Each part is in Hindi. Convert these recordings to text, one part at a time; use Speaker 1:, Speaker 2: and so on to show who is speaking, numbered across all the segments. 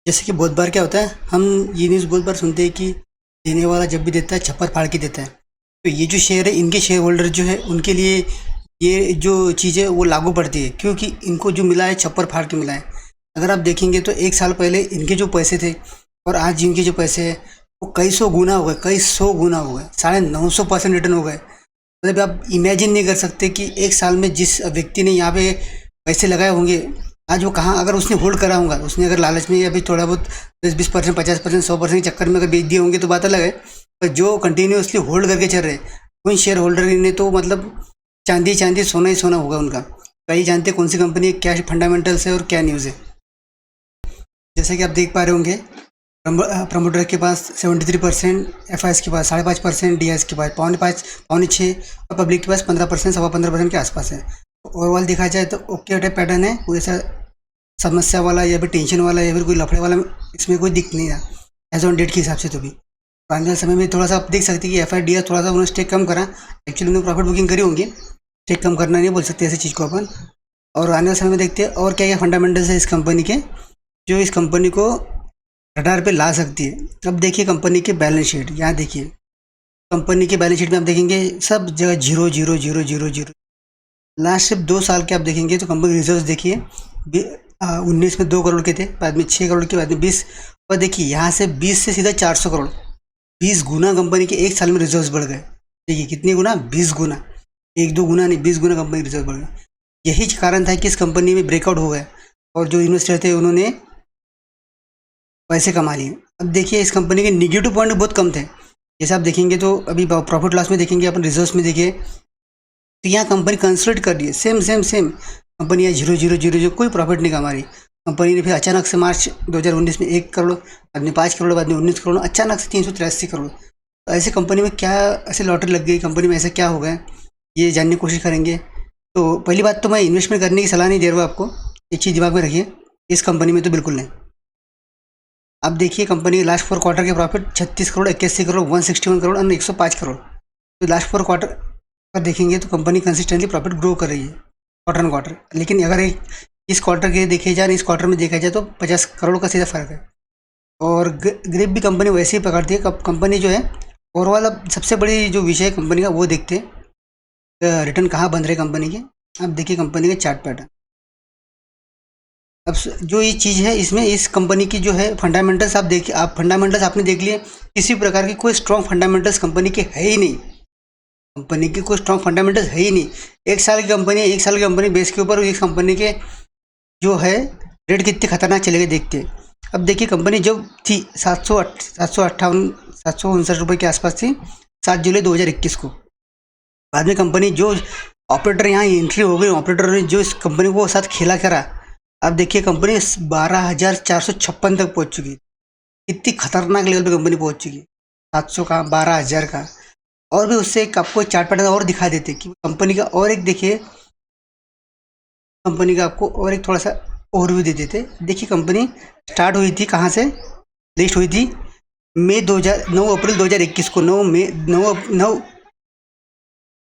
Speaker 1: जैसे कि बहुत बार क्या होता है, हम ये न्यूज़ बहुत बार सुनते हैं कि देने वाला जब भी देता है छप्पर फाड़ के देता है। तो ये जो शेयर है, इनके शेयर होल्डर जो है उनके लिए ये जो चीज़ है वो लागू पड़ती है, क्योंकि इनको जो मिला है छप्पर फाड़ के मिला है। अगर आप देखेंगे तो 1 साल पहले इनके जो पैसे थे और आज इनके जो पैसे हैं वो कई सौ गुना हो गए, कई सौ गुना हो गए, 950% रिटर्न हो गए। मतलब आप इमेजिन नहीं कर सकते कि 1 साल में जिस व्यक्ति ने यहाँ पे पैसे लगाए होंगे, आज वो कहाँ, अगर उसने होल्ड करा होगा, उसने अगर लालच में या फिर थोड़ा बहुत 10-20%, 50%, 100% के चक्कर में अगर बेच दिए होंगे तो बात अलग है। पर जो कंटिन्यूअसली होल्ड करके चल रहे उन शेयर होल्डर ने तो मतलब चांदी चांदी, सोना ही सोना होगा उनका। कई जानते हैं कौन सी कंपनी है, क्या फंडामेंटल्स है और क्या न्यूज़ है। जैसे कि आप देख पा रहे होंगे, प्रमोटर के पास 73%, एफ के पास 5.5%, डी के पास 5.5, 5.6 और पब्लिक के पास 15%, 15.5% के आसपास है। ओवरऑल देखा जाए तो ओके टाइप पैटर्न है, कोई ऐसा समस्या वाला या फिर टेंशन वाला या फिर कोई लफड़े वाला इसमें कोई दिख नहीं रहा एज ऑन डेट के हिसाब से। तो भी आने वाले समय में थोड़ा सा आप देख सकते हैं कि एफ थोड़ा सा उन्होंने स्टेक कम करा। एक्चुअली उन्होंने प्रॉफिट बुकिंग करी होंगी, स्टेक कम करना नहीं बोल सकते ऐसी चीज़ को अपन। और आने वाले समय में देखते हैं और क्या क्या फंडामेंटल्स है इस कंपनी के, जो इस कंपनी को रडार पे ला सकती है। अब देखिए कंपनी के बैलेंस शीट, यहाँ देखिए कंपनी के बैलेंस शीट में आप देखेंगे सब जगह zero zero zero zero zero. Last सिर्फ 2 साल के आप देखेंगे तो कंपनी रिजर्व्स देखिए, 19 में 2 करोड़ के थे, बाद में 6 करोड़ के, बाद में 20, और देखिए यहाँ से 20 से सीधा 400 करोड़, 20 गुना कंपनी के 1 साल में रिजर्व्स बढ़ गए। देखिए कितने गुना, 20 गुना, 1-2 गुना नहीं, 20 गुना कंपनी रिजर्व बढ़ गए। यही कारण था कि इस कंपनी में ब्रेकआउट हो गया और जो इन्वेस्टर थे उन्होंने पैसे कमा लिए। अब देखिए इस कंपनी के निगेटिव पॉइंट बहुत कम थे। जैसे आप देखेंगे तो अभी प्रॉफिट लॉस में देखेंगे, अपन रिजर्व्स में देखिए तो यहाँ कंपनी कंसल्ट कर रही है, सेम सेम सेम कंपनी यहाँ जीरो जीरो जीरो जो कोई प्रॉफिट नहीं कमा रही। कंपनी ने फिर अचानक से मार्च 2019 में 1 करोड़, बाद में 5 करोड़, बाद में 19 करोड़, अचानक से 383 करोड़। तो ऐसे कंपनी में क्या ऐसे लॉटरी लग गई, कंपनी में ऐसा क्या हो गया, ये जानने की कोशिश करेंगे। तो पहली बात तो मैं इन्वेस्टमेंट करने की सलाह नहीं दे रहा हूँ आपको, एक चीज़ दिमाग में रखिए, इस कंपनी में तो बिल्कुल नहीं। अब देखिए कंपनी के लास्ट 4 क्वार्टर के प्रॉफिट 36 करोड़, 81 करोड़, 161 करोड़ और 105 करोड़। तो लास्ट 4 क्वार्टर पर देखेंगे तो कंपनी कंसिस्टेंटली प्रॉफिट ग्रो कर रही है क्वार्टर ऑन क्वार्टर। लेकिन अगर इस क्वार्टर के देखे जाए, इस क्वार्टर में देखा जाए तो 50 करोड़ का सीधा फर्क है। और ग्रिप भी कंपनी वैसे ही पकड़ती है। कंपनी जो है ओवरऑल, अब सबसे बड़ी जो विषय है कंपनी का वो देखते हैं, रिटर्न कहाँ बन रहे कंपनी के। अब देखिए कंपनी का चार्ट पैटर्न। अब जो ये चीज़ है इसमें इस कंपनी की जो है फंडामेंटल्स, आप देखिए, आप फंडामेंटल्स आपने देख लिए, किसी प्रकार की कोई स्ट्रॉन्ग फंडामेंटल्स कंपनी के है ही नहीं। कंपनी की कोई स्ट्रॉन्ग फंडामेंटल्स है ही नहीं। 1 साल की कंपनी है, 1 साल की कंपनी बेस के ऊपर इस कंपनी के जो है रेट कितने खतरनाक चले गए देखते हैं। अब देखिए कंपनी जब थी 759 रुपये के आसपास थी 7 जुलाई 2021 को। बाद में कंपनी जो ऑपरेटर यहाँ एंट्री हो गई, ऑपरेटर ने जो इस कंपनी को साथ खेला करा, अब देखिए कंपनी 12,456 तक पहुँच चुकी है। कितनी खतरनाक लेवल पे कंपनी पहुँच चुकी है, 700 का, 12,000 का। और भी उससे एक आपको चार्ट पैटर्न और दिखा देते कि कंपनी का, और एक देखिए कंपनी का आपको और एक थोड़ा सा ओवरव्यू दे देते। देखिए कंपनी स्टार्ट हुई थी कहाँ से, लिस्ट हुई थी 9 अप्रैल 2021 को, 9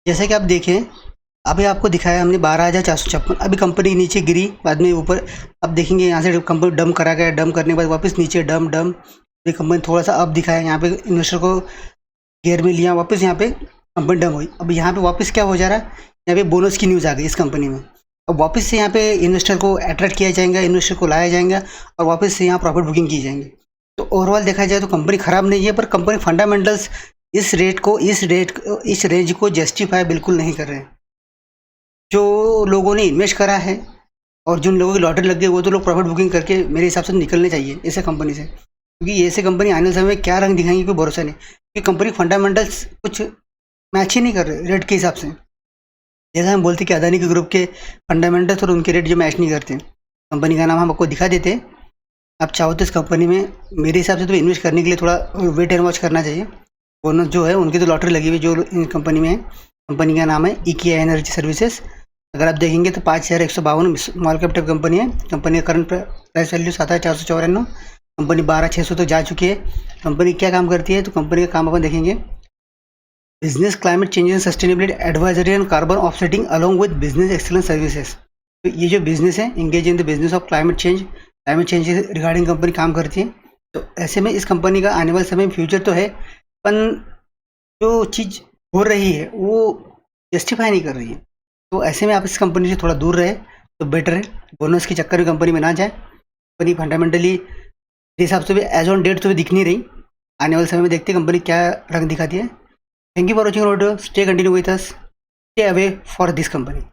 Speaker 1: जैसे कि आप देखें अभी आपको दिखाया हमने 12,456। अभी कंपनी नीचे गिरी, बाद में ऊपर। अब देखेंगे यहाँ से कंपनी डंप करा गया, डंप करने के बाद वापस नीचे डंप डंप। ये कंपनी थोड़ा सा अब दिखाया, यहाँ पे इन्वेस्टर को गेयर में लिया, वापस यहाँ पे कंपनी डंप हुई। अब यहाँ पे वापस क्या हो जा रहा है, यहाँ पे बोनस की न्यूज़ आ गई इस कंपनी में। अब वापस से यहाँ पे इन्वेस्टर को अट्रैक्ट किया जाएगा, इन्वेस्टर को लाया जाएगा और वापस से यहाँ प्रॉफिट बुकिंग की जाएंगी। तो ओवरऑल देखा जाए तो कंपनी ख़राब नहीं है, पर कंपनी फंडामेंटल्स इस रेंज को जस्टिफाई बिल्कुल नहीं कर रहे हैं। जो लोगों ने इन्वेस्ट करा है और जिन लोगों की लॉटरी लग गई वो तो लोग प्रॉफिट बुकिंग करके मेरे हिसाब से निकलने चाहिए ऐसे कंपनी से, क्योंकि ऐसे कंपनी आने वाले समय में क्या रंग दिखाएंगी कोई भरोसा नहीं। क्योंकि कंपनी फंडामेंटल्स कुछ मैच ही नहीं कर रहे रेट के हिसाब से। जैसा हम बोलते कि अदानी के ग्रुप के फंडामेंटल्स और उनके रेट जो मैच नहीं करते। कंपनी का नाम हम आपको दिखा देते, आप चाहो तो इस कंपनी में मेरे हिसाब से तो इन्वेस्ट करने के लिए थोड़ा वेट एंड वॉच करना चाहिए। बोनस जो है उनकी तो लॉटरी लगी हुई जो इन कंपनी में है। कंपनी का नाम है इकिया एनर्जी सर्विसेज। अगर आप देखेंगे तो 5,152 स्मॉल कैप टाइप कंपनी है। कंपनी का करंट प्राइस वैल्यू 7,494। कंपनी 12,600 तक जा चुकी है। कंपनी क्या काम करती है, तो कंपनी का काम अपन देखेंगे, business climate change and sustainability advisory and carbon offsetting along with business excellence services. तो ये जो बिजनेस है, engage in the business of climate change climate change regarding company काम करती है। तो ऐसे में इस कंपनी का आने वाले समय में फ्यूचर तो है, पर जो चीज़ हो रही है वो जस्टिफाई नहीं कर रही है। तो ऐसे में आप इस कंपनी से थोड़ा दूर रहे तो बेटर है। बोनस के चक्कर में कंपनी में ना जाए। कंपनी फंडामेंटली मेरे हिसाब से भी एज ऑन डेट तो भी दिख नहीं रही। आने वाले समय में देखते हैं कंपनी क्या रंग दिखाती है। Thank you for watching video, stay continue with us, stay away for this company.